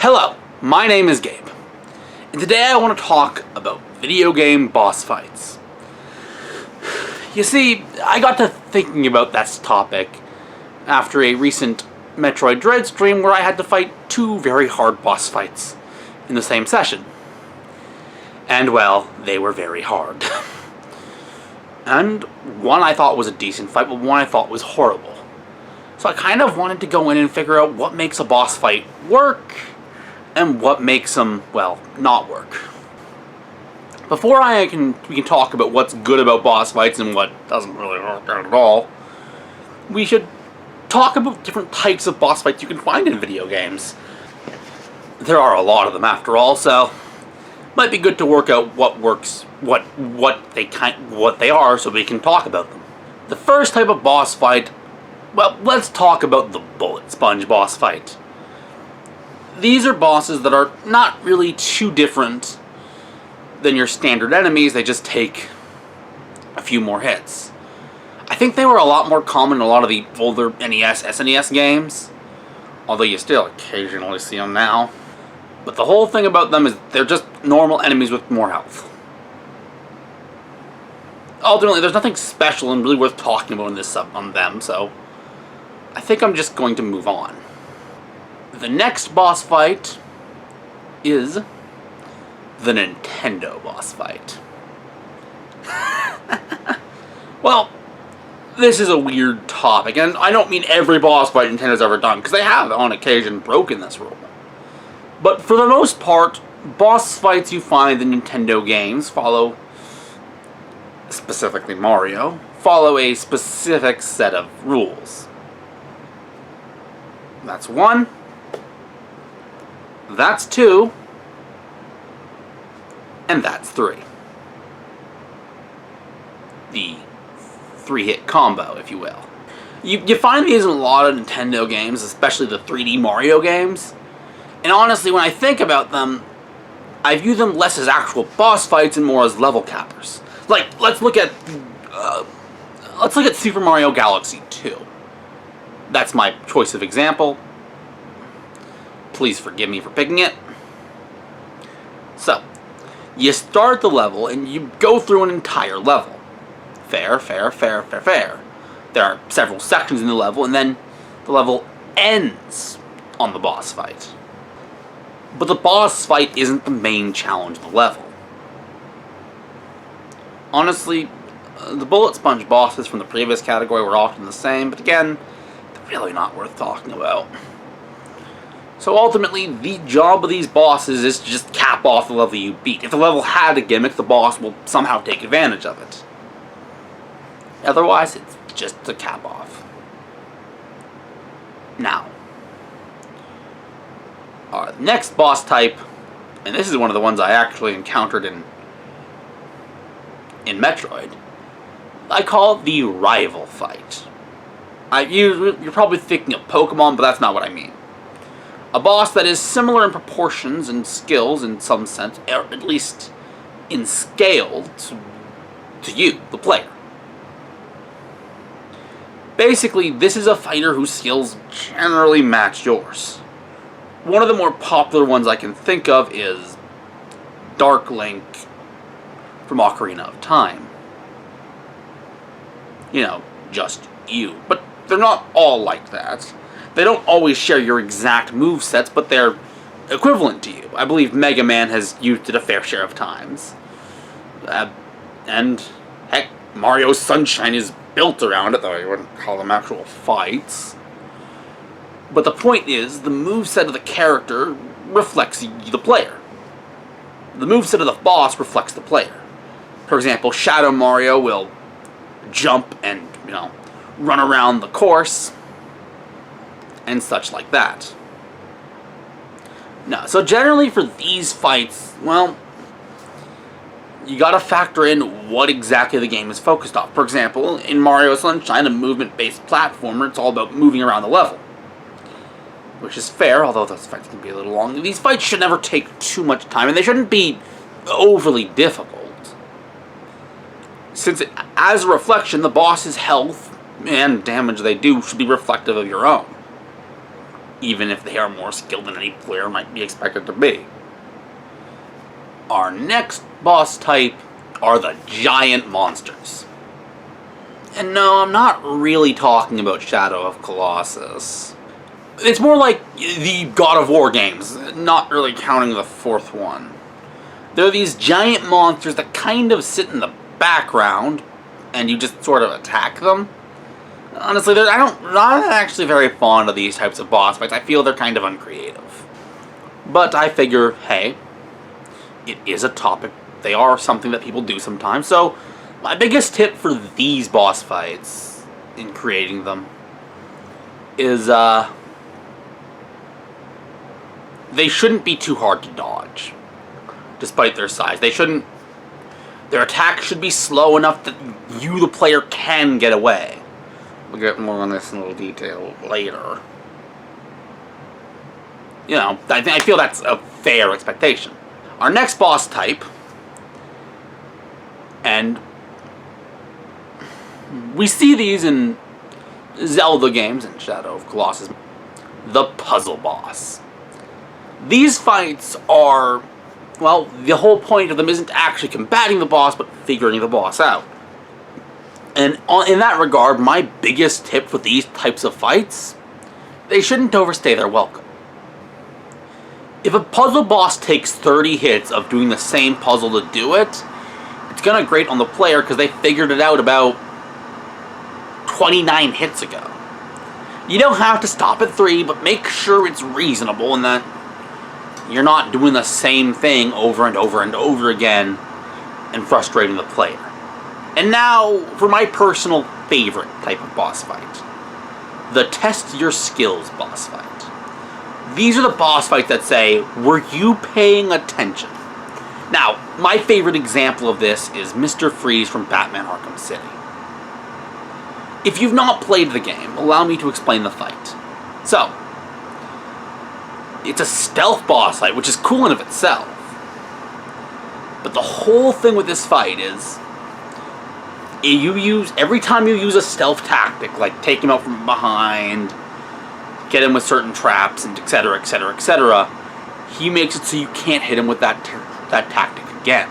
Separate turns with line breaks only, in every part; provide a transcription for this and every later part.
Hello, my name is Gabe, and today I want to talk about video game boss fights. You see, I got to thinking about this topic after a recent Metroid Dread stream where I had to fight two very hard boss fights in the same session. And well, they were very hard. And one I thought was a decent fight, but one I thought was horrible. So I kind of wanted to go in and figure out what makes a boss fight work, and what makes them, well, not work. Before we can talk about what's good about boss fights and what doesn't really work out at all, we should talk about different types of boss fights you can find in video games. There are a lot of them after all, so it might be good to work out what works, what they are, so we can talk about them. The first type of boss fight, well, let's talk about the bullet sponge boss fight. These are bosses that are not really too different than your standard enemies, they just take a few more hits. I think they were a lot more common in a lot of the older NES, SNES games, although you still occasionally see them now. But the whole thing about them is they're just normal enemies with more health. Ultimately, there's nothing special and really worth talking about in this on them, so I think I'm just going to move on. The next boss fight is the Nintendo boss fight. Well, this is a weird topic, and I don't mean every boss fight Nintendo's ever done, because they have, on occasion, broken this rule. But for the most part, boss fights you find in Nintendo games follow, specifically Mario, follow a specific set of rules. That's one. That's two. And that's three. The three-hit combo, if you will. You find these in a lot of Nintendo games, especially the 3D Mario games. And honestly, when I think about them, I view them less as actual boss fights and more as level cappers. Like, let's look at Super Mario Galaxy 2. That's my choice of example. Please forgive me for picking it. So, you start the level and you go through an entire level. Fair. There are several sections in the level, and then the level ends on the boss fight. But the boss fight isn't the main challenge of the level. Honestly, the bullet sponge bosses from the previous category were often the same, but again, they're really not worth talking about. So ultimately, the job of these bosses is to just cap off the level you beat. If the level had a gimmick, the boss will somehow take advantage of it. Otherwise, it's just a cap off. Now, our next boss type, and this is one of the ones I actually encountered in Metroid, I call it the rival fight. You're probably thinking of Pokemon, but that's not what I mean. A boss that is similar in proportions and skills in some sense, or at least in scale to you, the player. Basically, this is a fighter whose skills generally match yours. One of the more popular ones I can think of is Dark Link from Ocarina of Time. You know, just you. But they're not all like that. They don't always share your exact movesets, but they're equivalent to you. I believe Mega Man has used it a fair share of times. And, heck, Mario Sunshine is built around it, though I wouldn't call them actual fights. But the point is, the moveset of the character reflects the player. The moveset of the boss reflects the player. For example, Shadow Mario will jump and, run around the course, and such like that. No, so generally for these fights, well, you gotta factor in what exactly the game is focused on. For example, in Mario Sunshine, a movement-based platformer, it's all about moving around the level. Which is fair, although those fights can be a little long. These fights should never take too much time, and they shouldn't be overly difficult. Since, as a reflection, the boss's health and damage they do should be reflective of your own. even if they are more skilled than any player might be expected to be. Our next boss type are the giant monsters. And no, I'm not really talking about Shadow of Colossus. It's more like the God of War games, not really counting the fourth one. They're these giant monsters that kind of sit in the background, and you just sort of attack them. Honestly, I'm not actually very fond of these types of boss fights. I feel they're kind of uncreative. But I figure, hey, it is a topic. They are something that people do sometimes. So, my biggest tip for these boss fights, in creating them, is, they shouldn't be too hard to dodge, despite their size. Their attack should be slow enough that you, the player, can get away. We'll get more on this in a little detail later. You know, I feel that's a fair expectation. Our next boss type, and we see these in Zelda games and Shadow of Colossus, the puzzle boss. These fights are, well, the whole point of them isn't actually combating the boss, but figuring the boss out. And in that regard, my biggest tip for these types of fights, they shouldn't overstay their welcome. If a puzzle boss takes 30 hits of doing the same puzzle to do it, it's gonna grate on the player because they figured it out about 29 hits ago. You don't have to stop at 3, but make sure it's reasonable and that you're not doing the same thing over and over and over again and frustrating the player. And now, for my personal favorite type of boss fight. The test your skills boss fight. These are the boss fights that say, were you paying attention? Now, my favorite example of this is Mr. Freeze from Batman Arkham City. If you've not played the game, allow me to explain the fight. So, it's a stealth boss fight, which is cool in of itself. But the whole thing with this fight is, every time you use a stealth tactic, like take him out from behind, get him with certain traps, and etc., etc., etc., he makes it so you can't hit him with that tactic again.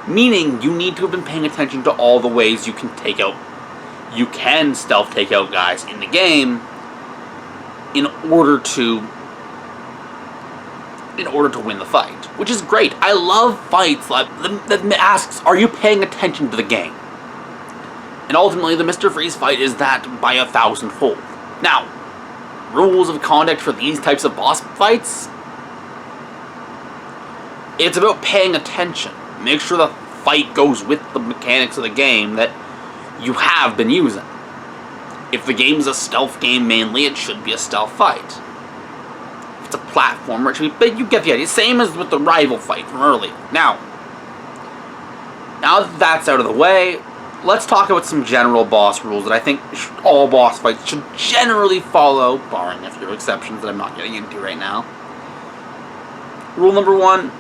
Meaning, you need to have been paying attention to all the ways you can stealth take out guys in the game in order to win the fight. Which is great. I love fights that asks, are you paying attention to the game? And ultimately, the Mr. Freeze fight is that by 1,000-fold. Now, rules of conduct for these types of boss fights, it's about paying attention. Make sure the fight goes with the mechanics of the game that you have been using. If the game is a stealth game mainly, it should be a stealth fight. If it's a platformer, it should be, but you get the idea. Same as with the rival fight from earlier. Now that that's out of the way, let's talk about some general boss rules that I think all boss fights should generally follow, barring a few exceptions that I'm not getting into right now. Rule number 1,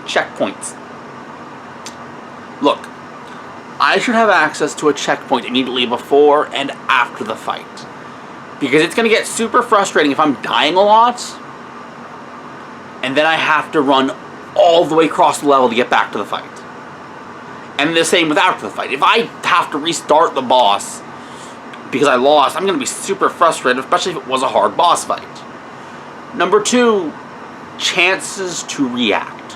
checkpoints. Look, I should have access to a checkpoint immediately before and after the fight. Because it's going to get super frustrating if I'm dying a lot, and then I have to run all the way across the level to get back to the fight. And the same with after the fight. If I have to restart the boss because I lost, I'm going to be super frustrated, especially if it was a hard boss fight. Number 2, chances to react.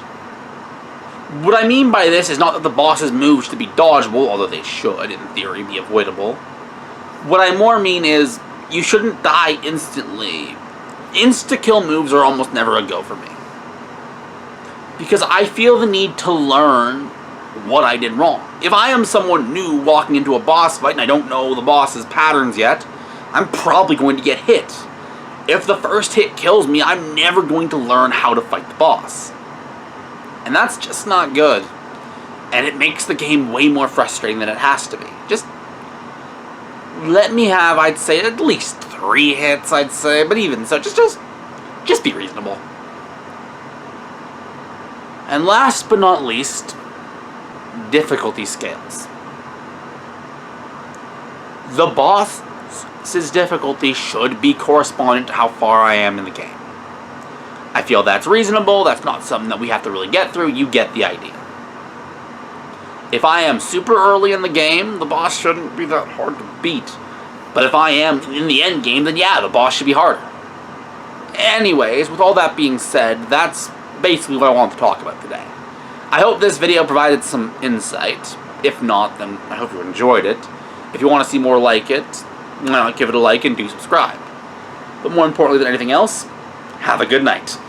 What I mean by this is not that the boss's moves should be dodgeable, although they should, in theory, be avoidable. What I more mean is, you shouldn't die instantly. Insta-kill moves are almost never a go for me. Because I feel the need to learn what I did wrong. If I am someone new walking into a boss fight and I don't know the boss's patterns yet, I'm probably going to get hit. If the first hit kills me, I'm never going to learn how to fight the boss. And that's just not good. And it makes the game way more frustrating than it has to be. Just let me have, I'd say, at least 3 hits, I'd say. But even so, just be reasonable. And last but not least, difficulty scales. The boss boss's difficulty should be correspondent to how far I am in the game. I feel that's reasonable, that's not something that we have to really get through, you get the idea. If I am super early in the game, the boss shouldn't be that hard to beat. But if I am in the end game, then yeah, the boss should be harder. Anyways, with all that being said, that's basically what I wanted to talk about today. I hope this video provided some insight. If not, then I hope you enjoyed it. If you want to see more like it, give it a like and do subscribe. But more importantly than anything else, have a good night.